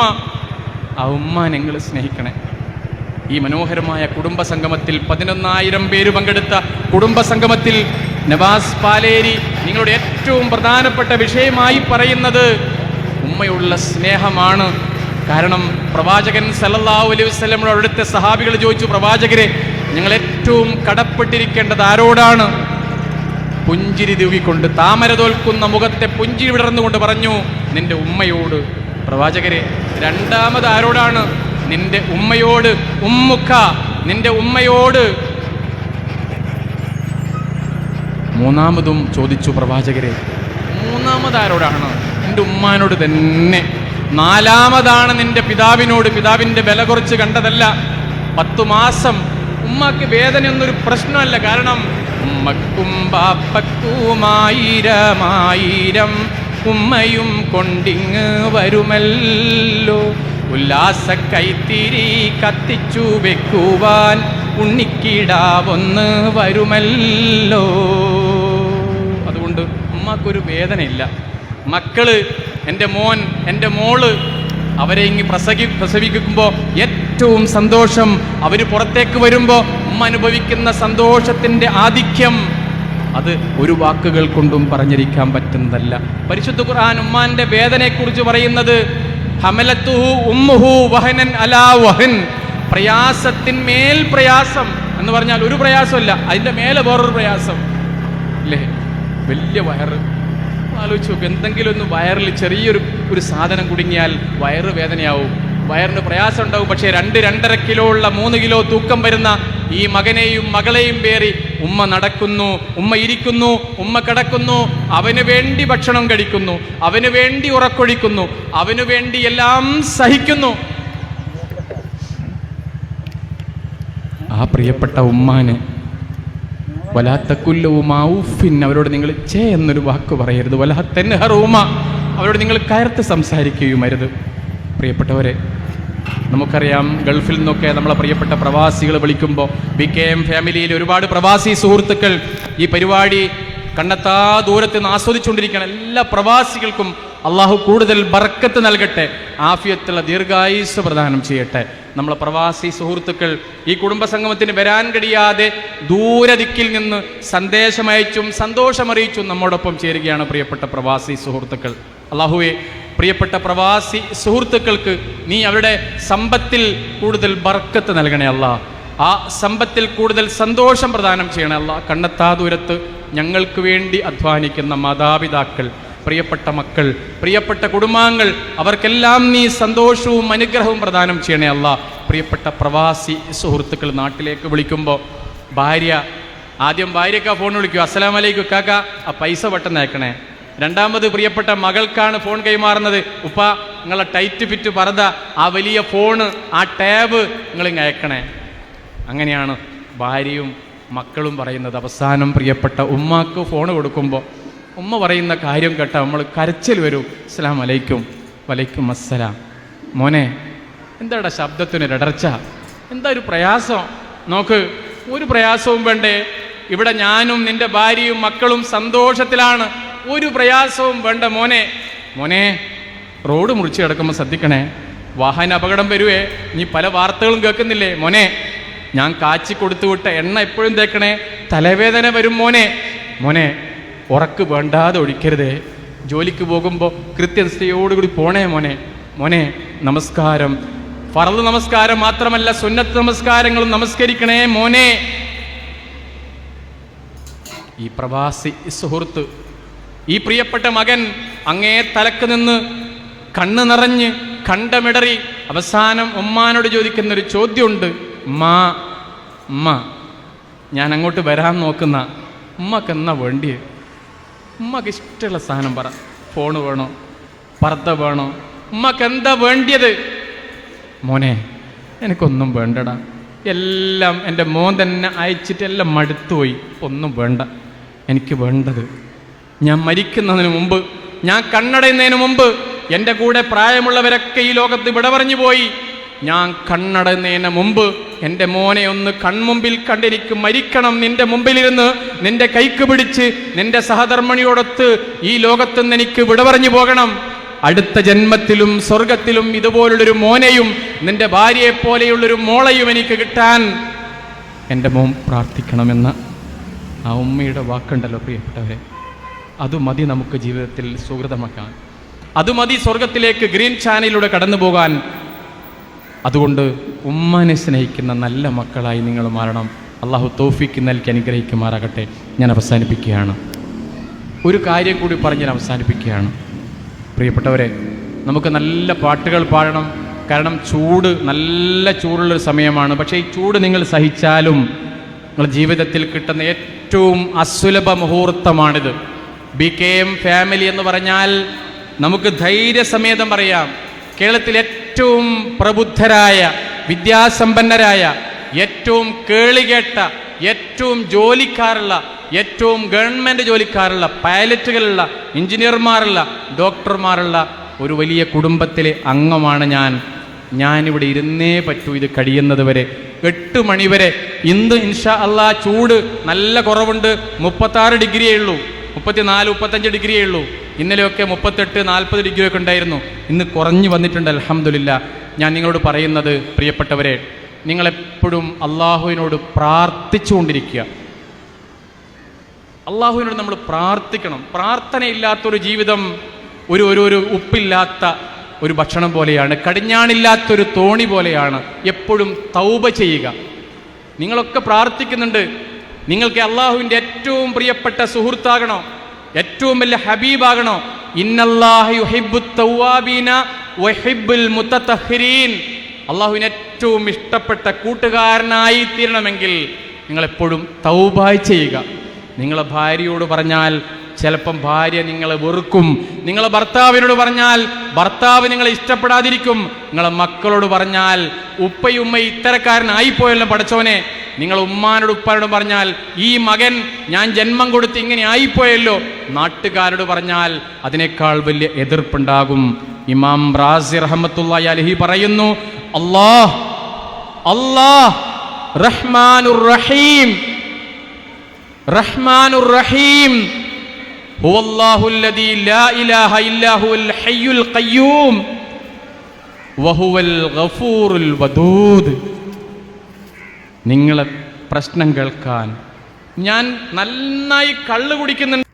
ആ ഉമ്മ നിങ്ങൾ സ്നേഹിക്കണേ. ഈ മനോഹരമായ കുടുംബസംഗമത്തിൽ 11,000 പേര് പങ്കെടുത്ത കുടുംബസംഗമത്തിൽ നവാസ് പാലേരി നിങ്ങളുടെ ഏറ്റവും പ്രധാനപ്പെട്ട വിഷയമായി പറയുന്നത് ഉമ്മയുള്ള സ്നേഹമാണ്. കാരണം പ്രവാചകൻ സല്ലല്ലാഹു അലൈഹി വസല്ലമയുടെ അടുത്ത സഹാബികൾ ചോദിച്ചു, പ്രവാചകരെ ഞങ്ങൾ ഏറ്റവും കടപ്പെട്ടിരിക്കേണ്ടത് ആരോടാണ്? പുഞ്ചിരി തൂകിക്കൊണ്ട്, താമര തോൽക്കുന്ന മുഖത്തെ പുഞ്ചിരി വിടർന്നുകൊണ്ട് പറഞ്ഞു, നിന്റെ ഉമ്മയോട്. പ്രവാചകരെ, രണ്ടാമത് ആരോടാണ്? നിന്റെ ഉമ്മയോട്. ഉമ്മുക്ക, നിന്റെ ഉമ്മയോട്. മൂന്നാമതും ചോദിച്ചു പ്രവാചകരെ, മൂന്നാമത് ആരോടാണ്? നിന്റെ ഉമ്മാനോട് തന്നെ. നാലാമതാണ് നിന്റെ പിതാവിനോട്. പിതാവിൻ്റെ വില കുറച്ച് കണ്ടതല്ല. 10 മാസം ഉമ്മക്ക് വേദന എന്നൊരു പ്രശ്നമല്ല. കാരണം ഉമ്മക്കും ബാപ്പക്കുമായിരമായിരം ഉമ്മയും കൊണ്ടിങ് വരുമല്ലോ. ഉല്ലാസ കൈത്തിരി കത്തിച്ചു വെക്കുവാൻ ഉണ്ണിക്കിടാവൊന്ന് വരുമല്ലോ. അതുകൊണ്ട് ഉമ്മക്കൊരു വേദനയില്ല. മക്കള്, എൻ്റെ മോൻ, എൻ്റെ മോള്, അവരെ ഇങ്ങ് പ്രസവിക്കുമ്പോൾ ഏറ്റവും സന്തോഷം. അവർ പുറത്തേക്ക് വരുമ്പോൾ ഉമ്മ അനുഭവിക്കുന്ന സന്തോഷത്തിൻ്റെ ആധിക്യം അത് ഒരു വാക്കുകൾ കൊണ്ടും പറഞ്ഞിരിക്കാൻ പറ്റുന്നതല്ല. പരിശുദ്ധ ഖുർആൻ ഉമ്മാന്റെ വേദനയെക്കുറിച്ച് പറയുന്നത് ഹമലത്തുഹു ഉമ്മുഹു വഹനൻ അലാ വഹൻ, പ്രയാസത്തിന്മേൽ പ്രയാസം എന്ന് പറഞ്ഞാൽ ഒരു പ്രയാസമല്ല, അതിൻ്റെ മേലെ വേറൊരു പ്രയാസം അല്ലേ. വലിയ വയറ് ആലോചിച്ച് നോക്കും. എന്തെങ്കിലും ഒന്ന് വയറിൽ ചെറിയൊരു സാധനം കുടുങ്ങിയാൽ വയറ് വേദനയാവും. വയറിന് പ്രയാസം ഉണ്ടാവും. പക്ഷേ 2-2.5 കിലോ ഉള്ള 3 കിലോ തൂക്കം വരുന്ന ഈ മകനെയും മകളെയും പേറി ഉമ്മ നടക്കുന്നു, ഉമ്മ ഇരിക്കുന്നു, ഉമ്മ കിടക്കുന്നു, അവന് വേണ്ടി ഭക്ഷണം കഴിക്കുന്നു, അവന് വേണ്ടി ഉറക്കൊഴിക്കുന്നു, അവന് വേണ്ടി എല്ലാം സഹിക്കുന്നു. ആ പ്രിയപ്പെട്ട ഉമ്മാന് വലാത്തക്കുല്ലൂമാഫിൻ, അവരോട് നിങ്ങൾ ചേ എന്നൊരു വാക്ക് പറയരുത്. വലാത്തൻഹറൂമ, അവരോട് നിങ്ങൾ കയർത്ത് സംസാരിക്കുകയുമരുത്. പ്രിയപ്പെട്ടവരെ, നമുക്കറിയാം ഗൾഫിൽ നിന്നൊക്കെ നമ്മളെ പ്രിയപ്പെട്ട പ്രവാസികൾ വിളിക്കുമ്പോൾ BKM ഫാമിലിയിൽ ഒരുപാട് പ്രവാസി സുഹൃത്തുക്കൾ ഈ പരിപാടി കണ്ണെത്താ ദൂരത്ത് നിന്ന് ആസ്വദിച്ചുകൊണ്ടിരിക്കുകയാണ്. എല്ലാ പ്രവാസികൾക്കും അള്ളാഹു കൂടുതൽ ബർക്കത്ത് നൽകട്ടെ, ആഫിയത്തുള്ള ദീർഘായുസ്സ് പ്രദാനം ചെയ്യട്ടെ. നമ്മളെ പ്രവാസി സുഹൃത്തുക്കൾ ഈ കുടുംബസംഗമത്തിന് വരാൻ കഴിയാതെ ദൂരദിക്കിൽ നിന്ന് സന്ദേശമയച്ചും സന്തോഷമറിയിച്ചും നമ്മോടൊപ്പം ചേരുകയാണ് പ്രിയപ്പെട്ട പ്രവാസി സുഹൃത്തുക്കൾ. അള്ളാഹുവേ, പ്രിയപ്പെട്ട പ്രവാസി സുഹൃത്തുക്കൾക്ക് നീ അവരുടെ സമ്പത്തിൽ കൂടുതൽ ബർക്കത്ത് നൽകണേ അല്ലാ. ആ സമ്പത്തിൽ കൂടുതൽ സന്തോഷം പ്രദാനം ചെയ്യണേ അല്ലാ. കണ്ണെത്താ ദൂരത്ത് ഞങ്ങൾക്ക് വേണ്ടി അധ്വാനിക്കുന്ന മാതാപിതാക്കൾ, പ്രിയപ്പെട്ട മക്കൾ, പ്രിയപ്പെട്ട കുടുംബാംഗങ്ങൾ, അവർക്കെല്ലാം നീ സന്തോഷവും അനുഗ്രഹവും പ്രദാനം ചെയ്യണേ അല്ലാ. പ്രിയപ്പെട്ട പ്രവാസി സുഹൃത്തുക്കൾ നാട്ടിലേക്ക് വിളിക്കുമ്പോൾ ആദ്യം ഭാര്യക്കാ ഫോൺ വിളിക്കും, അസ്സലാമു അലൈക്കും കാക്ക, ആ പൈസ പെട്ടെന്ന് അയക്കണേ. രണ്ടാമത് പ്രിയപ്പെട്ട മകൾക്കാണ് ഫോൺ കൈമാറുന്നത്, ഉപ്പ നിങ്ങളെ ടൈറ്റ് ഫിറ്റ് പറത ആ വലിയ ഫോണ്, ആ ടാബ് നിങ്ങളിങ്ങ് അയക്കണേ. അങ്ങനെയാണ് ഭാര്യയും മക്കളും പറയുന്നത്. അവസാനം പ്രിയപ്പെട്ട ഉമ്മാക്ക് ഫോൺ കൊടുക്കുമ്പോൾ ഉമ്മ പറയുന്ന കാര്യം കേട്ടാൽ നമ്മൾ കരച്ചിൽ വരും. അസ്സലാമു അലൈക്കും. വലൈക്കും അസ്സലാം. മോനെ, എന്താടാ ശബ്ദത്തിനൊരിടർച്ച, എന്താ ഒരു പ്രയാസം? നോക്ക്, ഒരു പ്രയാസവും വേണ്ടേ? ഇവിടെ ഞാനും നിന്റെ ഭാര്യയും മക്കളും സന്തോഷത്തിലാണ്, ഒരു പ്രയാസവും വേണ്ട മോനെ. മോനെ, റോഡ് മുറിച്ച് കിടക്കുമ്പോൾ ശ്രദ്ധിക്കണേ, വാഹന അപകടം വരുവേ. നീ പല വാർത്തകളും കേൾക്കുന്നില്ലേ മോനെ? ഞാൻ കാച്ചി കൊടുത്തു വിട്ട എണ്ണ എപ്പോഴും തേക്കണേ, തലവേദന വരും മോനെ. മോനെ, ഉറക്ക് വേണ്ടാതെ ഒഴിക്കരുതേ. ജോലിക്ക് പോകുമ്പോൾ കൃത്യനിഷ്ഠയോടുകൂടി പോണേ മോനെ. മോനെ, നമസ്കാരം, ഫർദ് നമസ്കാരം മാത്രമല്ല സുന്നത്ത് നമസ്കാരങ്ങളും നമസ്കരിക്കണേ മോനെ. ഈ പ്രവാസി സുഹൃത്ത്, ഈ പ്രിയപ്പെട്ട മകൻ അങ്ങേ തലക്ക് നിന്ന് കണ്ണ് നിറഞ്ഞ് കണ്ടമിടറി അവസാനം ഉമ്മാനോട് ചോദിക്കുന്നൊരു ചോദ്യമുണ്ട്. ഉമ്മ, ഞാൻ അങ്ങോട്ട് വരാൻ നോക്കുന്ന ഉമ്മക്ക് എന്നാ വേണ്ടിയേ? ഉമ്മക്ക് ഇഷ്ടമുള്ള സാധനം പറ. ഫോണ് വേണോ, പർദ്ദ വേണോ, ഉമ്മക്ക് എന്താ വേണ്ടിയത്? മോനെ, എനിക്കൊന്നും വേണ്ടടാ, എല്ലാം എൻ്റെ മോൻ തന്നെ അയച്ചിട്ട് എല്ലാം മടുത്തുപോയി, ഒന്നും വേണ്ട. എനിക്ക് വേണ്ടത്, ഞാൻ മരിക്കുന്നതിന് മുമ്പ്, ഞാൻ കണ്ണടയുന്നതിന് മുമ്പ് എൻ്റെ കൂടെ പ്രായമുള്ളവരൊക്കെ ഈ ലോകത്ത് വിട പറഞ്ഞു പോയി. ഞാൻ കണ്ണടയുന്നതിന് മുമ്പ് എൻ്റെ മോനെ ഒന്ന് കൺമുമ്പിൽ കണ്ടെനിക്ക് മരിക്കണം. നിന്റെ മുമ്പിലിരുന്ന് നിന്റെ കൈക്ക് പിടിച്ച് നിന്റെ സഹധർമ്മിണിയോടൊത്ത് ഈ ലോകത്തുനിന്ന് എനിക്ക് വിട പറഞ്ഞു പോകണം. അടുത്ത ജന്മത്തിലും സ്വർഗത്തിലും ഇതുപോലുള്ളൊരു മോനെയും നിന്റെ ഭാര്യയെപ്പോലെയുള്ളൊരു മോളെയും എനിക്ക് കിട്ടാൻ എൻ്റെ മോൻ പ്രാർത്ഥിക്കണമെന്ന ആ ഉമ്മയുടെ വാക്കുണ്ടല്ലോ പ്രിയപ്പെട്ടവരെ, അത് മതി നമുക്ക് ജീവിതത്തിൽ സുഹൃതമാക്കാൻ. അത് മതി സ്വർഗത്തിലേക്ക് ഗ്രീൻ ചാനലിലൂടെ കടന്നു പോകാൻ. അതുകൊണ്ട് ഉമ്മാനെ സ്നേഹിക്കുന്ന നല്ല മക്കളായി നിങ്ങൾ മാറണം. അള്ളാഹു തൗഫീക്ക് നൽകി അനുഗ്രഹിക്കുമാറാകട്ടെ. ഞാൻ അവസാനിപ്പിക്കുകയാണ്. ഒരു കാര്യം കൂടി പറഞ്ഞ് ഞാൻ അവസാനിപ്പിക്കുകയാണ്. പ്രിയപ്പെട്ടവരെ, നമുക്ക് നല്ല പാട്ടുകൾ പാടണം. കാരണം നല്ല ചൂടുള്ളൊരു സമയമാണ്. പക്ഷേ ഈ ചൂട് നിങ്ങൾ സഹിച്ചാലും നിങ്ങളുടെ ജീവിതത്തിൽ കിട്ടുന്ന ഏറ്റവും അസുലഭ മുഹൂർത്തമാണിത്. BKM ഫാമിലി എന്ന് പറഞ്ഞാൽ നമുക്ക് ധൈര്യസമേതം പറയാം, കേരളത്തിൽ ഏറ്റവും പ്രബുദ്ധരായ, വിദ്യാസമ്പന്നരായ, ഏറ്റവും കേളികേട്ട, ഏറ്റവും ജോലിക്കാരുള്ള, ഏറ്റവും ഗവൺമെൻറ് ജോലിക്കാരുള്ള, പൈലറ്റുകളുള്ള, എഞ്ചിനീയർമാരുള്ള, ഡോക്ടർമാരുള്ള ഒരു വലിയ കുടുംബത്തിലെ അംഗമാണ് ഞാനിവിടെ ഇരുന്നേ പറ്റൂ ഇത് കഴിയുന്നത് വരെ. 8 മണി വരെ. ഇന്ന് ഇൻഷാ അള്ളാ ചൂട് നല്ല കുറവുണ്ട്, 36 ഡിഗ്രിയേ ഉള്ളൂ, 34, 35 ഡിഗ്രിയേ ഉള്ളൂ. ഇന്നലെയൊക്കെ 38, 40 ഡിഗ്രിയൊക്കെ ഉണ്ടായിരുന്നു. ഇന്ന് കുറഞ്ഞു വന്നിട്ടുണ്ട് അൽഹംദുലില്ലാ. ഞാൻ നിങ്ങളോട് പറയുന്നത് പ്രിയപ്പെട്ടവരെ, നിങ്ങളെപ്പോഴും അള്ളാഹുവിനോട് പ്രാർത്ഥിച്ചുകൊണ്ടിരിക്കുക. അള്ളാഹുവിനോട് നമ്മൾ പ്രാർത്ഥിക്കണം. പ്രാർത്ഥനയില്ലാത്തൊരു ജീവിതം ഒരു ഉപ്പില്ലാത്ത ഒരു ഭക്ഷണം പോലെയാണ്, കടിഞ്ഞാണില്ലാത്തൊരു തോണി പോലെയാണ്. എപ്പോഴും തൗബ ചെയ്യുക. നിങ്ങളൊക്കെ പ്രാർത്ഥിക്കുന്നുണ്ട്, നിങ്ങൾക്ക് അള്ളാഹുവിൻ്റെ ഏറ്റവും പ്രിയപ്പെട്ട സുഹൃത്താകണോ, ഏറ്റവും വലിയ ഹബീബാകണോ? ഇന്നല്ലാഹ യുഹിബ്ബു തവ്വാബീന വഹിബ്ബുൽ മുത്തതഹിരീൻ. അള്ളാഹുവിന് ഏറ്റവും ഇഷ്ടപ്പെട്ട കൂട്ടുകാരനായി തീരണമെങ്കിൽ നിങ്ങളെപ്പോഴും തൗബ ചെയ്യുക. നിങ്ങളെ ഭാര്യയോട് പറഞ്ഞാൽ ചിലപ്പം ഭാര്യ നിങ്ങളെ വെറുക്കും. നിങ്ങളെ ഭർത്താവിനോട് പറഞ്ഞാൽ ഭർത്താവ് നിങ്ങളെ ഇഷ്ടപ്പെടാതിരിക്കും. നിങ്ങളെ മക്കളോട് പറഞ്ഞാൽ ഉപ്പയും ഇത്തരക്കാരനായിപ്പോയല്ലോ പടച്ചോനെ. നിങ്ങൾ ഉമ്മാനോട് ഉപ്പാനോട് പറഞ്ഞാൽ ഈ മകൻ ഞാൻ ജന്മം കൊടുത്ത് ഇങ്ങനെ ആയിപ്പോയല്ലോ. നാട്ടുകാരോട് പറഞ്ഞാൽ അതിനേക്കാൾ വലിയ എതിർപ്പുണ്ടാകും. ഇമാം റാസി റഹ്മത്തുള്ളാഹി അലൈഹി പറയുന്നു, അല്ലാഹ് അല്ലാഹ് റഹ്മാനുർ റഹീം റഹ്മാനുർ റഹീം ഹുവല്ലാഹുല്ലദീ ലാ ഇലാഹ ഇല്ലാ ഹുവൽ ഹയ്യുൽ ഖയ്യൂം വഹുവൽ ഗഫൂറുൽ വദൂദ്. നിങ്ങളെ പ്രശ്നം കേൾക്കാൻ ഞാൻ നന്നായി കള്ളു കുടിക്കുന്നുണ്ട്.